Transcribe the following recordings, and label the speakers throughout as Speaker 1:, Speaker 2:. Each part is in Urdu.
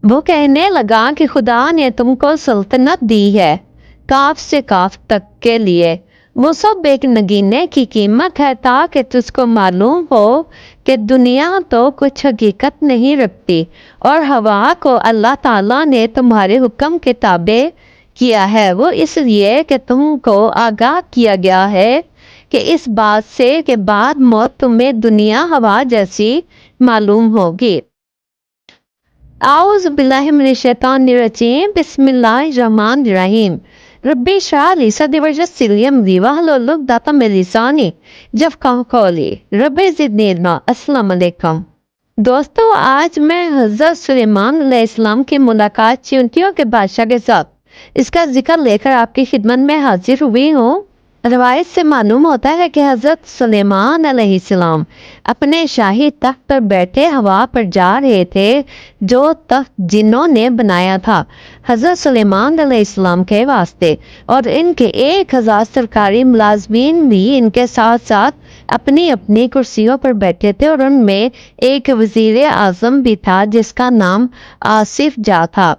Speaker 1: وہ کہنے لگا کہ خدا نے تم کو سلطنت دی ہے کاف سے کاف تک کے لیے، وہ سب ایک نگینے کی قیمت ہے، تاکہ تجھ کو معلوم ہو کہ دنیا تو کچھ حقیقت نہیں رکھتی، اور ہوا کو اللہ تعالیٰ نے تمہارے حکم کے تابع کیا ہے، وہ اس لیے کہ تم کو آگاہ کیا گیا ہے کہ اس بات سے کہ بعد موت تمہیں دنیا ہوا جیسی معلوم ہوگی۔ اعوذ باللہ من الشیطان الرجیم، بسم اللہ الرحمن الرحیم۔ ربی اشرح لی صدری ویسر لی امری واحلل عقدۃ من لسانی یفقہوا قولی، ربی زدنی علما۔ السلام علیکم دوستو، آج میں حضرت سلیمان علیہ السلام کی ملاقات چیونٹیوں کے بادشاہ کے ساتھ اس کا ذکر لے کر آپ کی خدمت میں حاضر ہوئی ہوں۔ روایت سے معلوم ہوتا ہے کہ حضرت سلیمان علیہ السلام اپنے شاہی تخت پر بیٹھے ہوا پر جا رہے تھے، جو تخت جنوں نے بنایا تھا حضرت سلیمان علیہ السلام کے واسطے، اور ان کے 1000 سرکاری ملازمین بھی ان کے ساتھ ساتھ اپنی اپنی کرسیوں پر بیٹھے تھے، اور ان میں ایک وزیر اعظم بھی تھا جس کا نام آصف جا تھا۔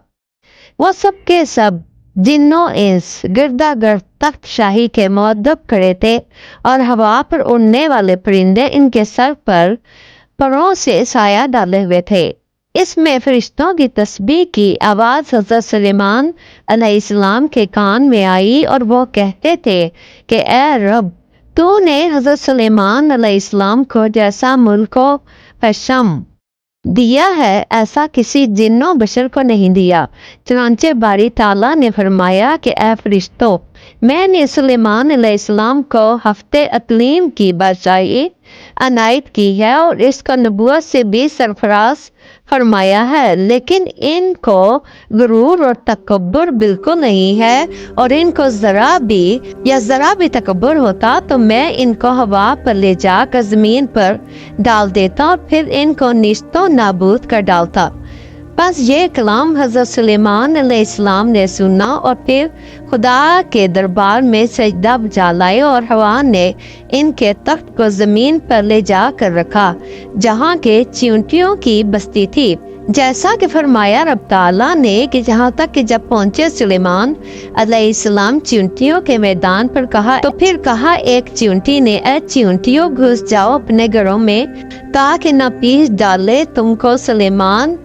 Speaker 1: وہ سب کے سب جنوں انس گردا گرد تخت شاہی کے مؤدب کھڑے تھے، اور ہوا پر اڑنے والے پرندے ان کے سر پر پروں سے سایہ ڈالے ہوئے تھے۔ اس میں فرشتوں کی تسبیح کی آواز حضرت سلیمان علیہ السلام کے کان میں آئی، اور وہ کہتے تھے کہ اے رب، تو نے حضرت سلیمان علیہ السلام کو جیسا ملک و پشم دیا ہے ایسا کسی جن و بشر کو نہیں دیا۔ چنانچہ باری تعالیٰ نے فرمایا کہ اے فرشتوں، میں نے سلیمان علیہ السلام کو ہفتے اقلیم کی بادشاہی عنایت کی ہے، اور اس کو نبوت سے بھی سرفراز فرمایا ہے، لیکن ان کو غرور اور تکبر بالکل نہیں ہے، اور ان کو ذرا بھی تکبر ہوتا تو میں ان کو ہوا پر لے جا کر زمین پر ڈال دیتا، اور پھر ان کو نیست و نابود کر ڈالتا۔ بس یہ کلام حضرت سلیمان علیہ السلام نے سنا، اور پھر خدا کے دربار میں سجدہ بجا لائے، اور ہوا نے ان کے تخت کو زمین پر لے جا کر رکھا جہاں کے چیونٹیوں کی بستی تھی، جیسا کہ فرمایا رب تعالیٰ نے کہ جہاں تک کہ جب پہنچے سلیمان علیہ السلام چیونٹیوں کے میدان پر تو پھر کہا ایک چیونٹی نے، اے چیونٹیوں، گھس جاؤ اپنے گھروں میں، تاکہ نہ پیس ڈالے تم کو سلیمان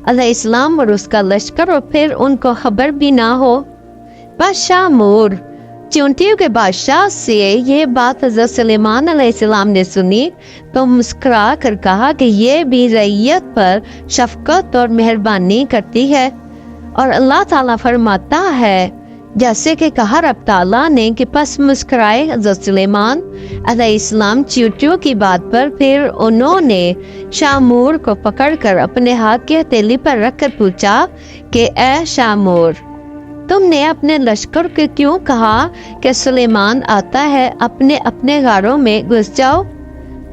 Speaker 1: علیہ السلام اور اس کا لشکر، اور پھر ان کو خبر بھی نہ ہو۔ بادشاہ مور چیونٹیوں کے بادشاہ سے یہ بات حضرت سلیمان علیہ السلام نے سنی تو مسکرا کر کہا کہ یہ بھی رعیت پر شفقت اور مہربانی کرتی ہے، اور اللہ تعالیٰ فرماتا ہے جیسے کہ کہا رب تعالیٰ نے کہ پس مسکرائے حضرت سلیمان علیہ السلام چیونٹیوں کی بات پر، پھر انہوں نے شامور کو پکڑ کر اپنے ہاتھ کی ہتھیلی پر رکھ کر پوچھا کہ اے شامور، تم نے اپنے لشکر کو کیوں کہا کہ سلیمان آتا ہے؟ اپنے اپنے غاروں میں گھس جاؤ،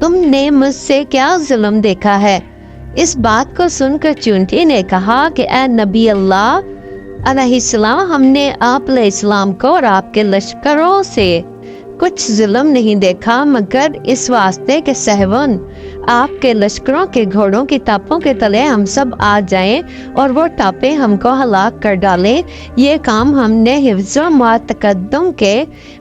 Speaker 1: تم نے مجھ سے کیا ظلم دیکھا ہے؟ اس بات کو سن کر چیونٹی نے کہا کہ اے نبی اللہ علیہ السلام، ہم نے آپ علیہ السلام کو اور آپ کے لشکروں سے کچھ ظلم نہیں دیکھا، مگر اس واسطے کہ سہون آپ کے لشکروں کے گھوڑوں کی ٹاپوں کے تلے ہم سب آ جائیں، اور وہ ٹاپیں ہم کو ہلاک کر ڈالیں۔ یہ کام ہم نے حفظ و تقدم کے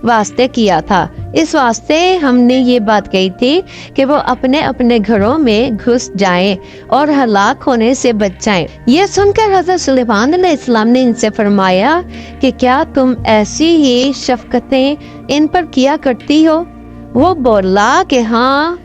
Speaker 1: واسطے کیا تھا، اس واسطے ہم نے یہ بات کہی تھی کہ وہ اپنے اپنے گھروں میں گھس جائیں اور ہلاک ہونے سے بچ جائیں۔ یہ سن کر حضرت سلیمان علیہ السلام نے ان سے فرمایا کہ کیا تم ایسی ہی شفقتیں ان پر کیا کرتی ہو؟ وہ بولا کہ ہاں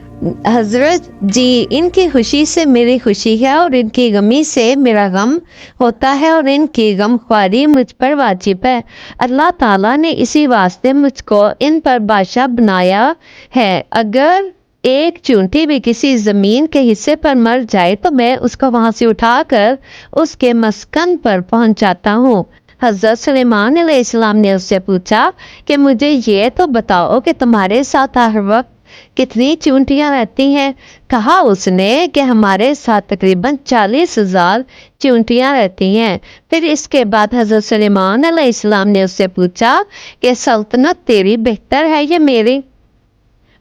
Speaker 1: حضرت جی، ان کی خوشی سے میری خوشی ہے، اور ان کی غمی سے میرا غم ہوتا ہے، اور ان کی غم خواری مجھ پر واجب ہے۔ اللہ تعالیٰ نے اسی واسطے مجھ کو ان پر بادشاہ بنایا ہے۔ اگر ایک چیونٹی بھی کسی زمین کے حصے پر مر جائے تو میں اس کو وہاں سے اٹھا کر اس کے مسکن پر پہنچاتا ہوں۔ حضرت سلیمان علیہ السلام نے اس سے پوچھا کہ مجھے یہ تو بتاؤ کہ تمہارے ساتھ ہر وقت کتنی چیونٹیاں رہتی ہیں؟ کہا اس نے کہ ہمارے ساتھ تقریباً 40,000 چیونٹیاں رہتی ہیں۔ پھر اس کے بعد حضرت سلیمان علیہ السلام نے اس سے پوچھا کہ سلطنت تیری بہتر ہے یا میری؟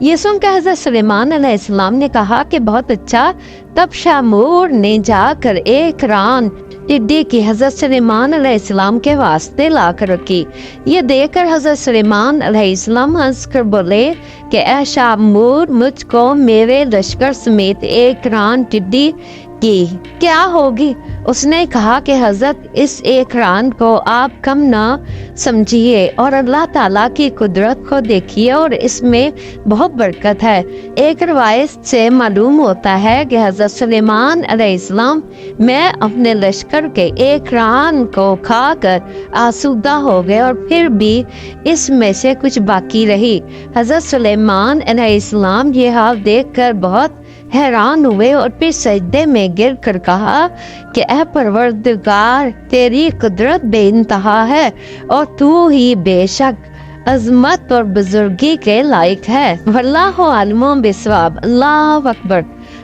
Speaker 1: یہ سن کر حضرت سلیمان علیہ السلام نے کہا کہ بہت اچھا۔ تب شامور نے جا کر ایک ران ٹڈی کی حضرت سلیمان علیہ السلام کے واسطے لا کر رکھی۔ یہ دیکھ کر حضرت سلیمان علیہ السلام ہنس کر بولے کہ اے شامور، مجھ کو میرے لشکر سمیت ایک ران ٹڈی کی کیا ہوگی؟ اس نے کہا کہ حضرت اس ایک ران کو آپ کم نہ سمجھیے اور اللہ تعالیٰ کی قدرت کو دیکھیے اور اس میں بہت برکت ہے۔ ایک روایت سے معلوم ہوتا ہے کہ حضرت سلیمان علیہ السلام میں اپنے لشکر کے ایک ران کو کھا کر آسودہ ہو گئے اور پھر بھی اس میں سے کچھ باقی رہی۔ حضرت سلیمان علیہ السلام یہ حال دیکھ کر بہت حیران ہوئے اور پھر سجدے میں گر کر کہا کہ اے پروردگار، تیری قدرت بے انتہا ہے اور تو ہی بے شک عظمت اور بزرگی کے لائق ہے۔ واللہ عالم بالصواب۔ اللہ اکبر۔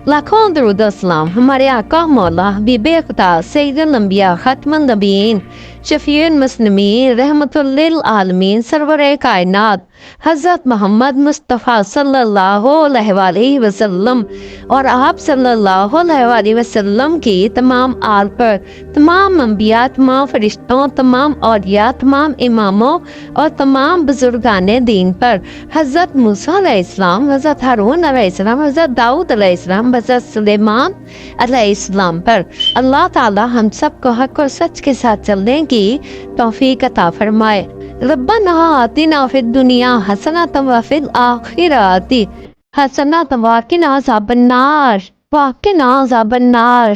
Speaker 1: لاکھوں درود و سلام ہمارے آقا مولا حبیب خدا سید الانبیاء ختم النبیین شفیع المسلمین رحمت للعالمین سرور کائنات حضرت محمد مصطفیٰ صلی اللہ علیہ وآلہ وسلم اور آپ صلی اللہ علیہ وآلہ وسلم کی تمام آل پر، تمام انبیاء، تمام فرشتوں، تمام اولیاء، تمام اماموں اور تمام بزرگان دین پر، حضرت موسیٰ علیہ السلام، حضرت ہارون علیہ السلام، حضرت داؤد علیہ السلام، حضرت سلیمان علیہ السلام پر۔ اللہ تعالی ہم سب کو حق اور سچ کے ساتھ چلنے کی توفیق عطا فرمائے۔ ربنا آتنا فی الدنیا حسنۃ وفی الآخرۃ حسنۃ وقنا عذاب النار وقنا عذاب النار۔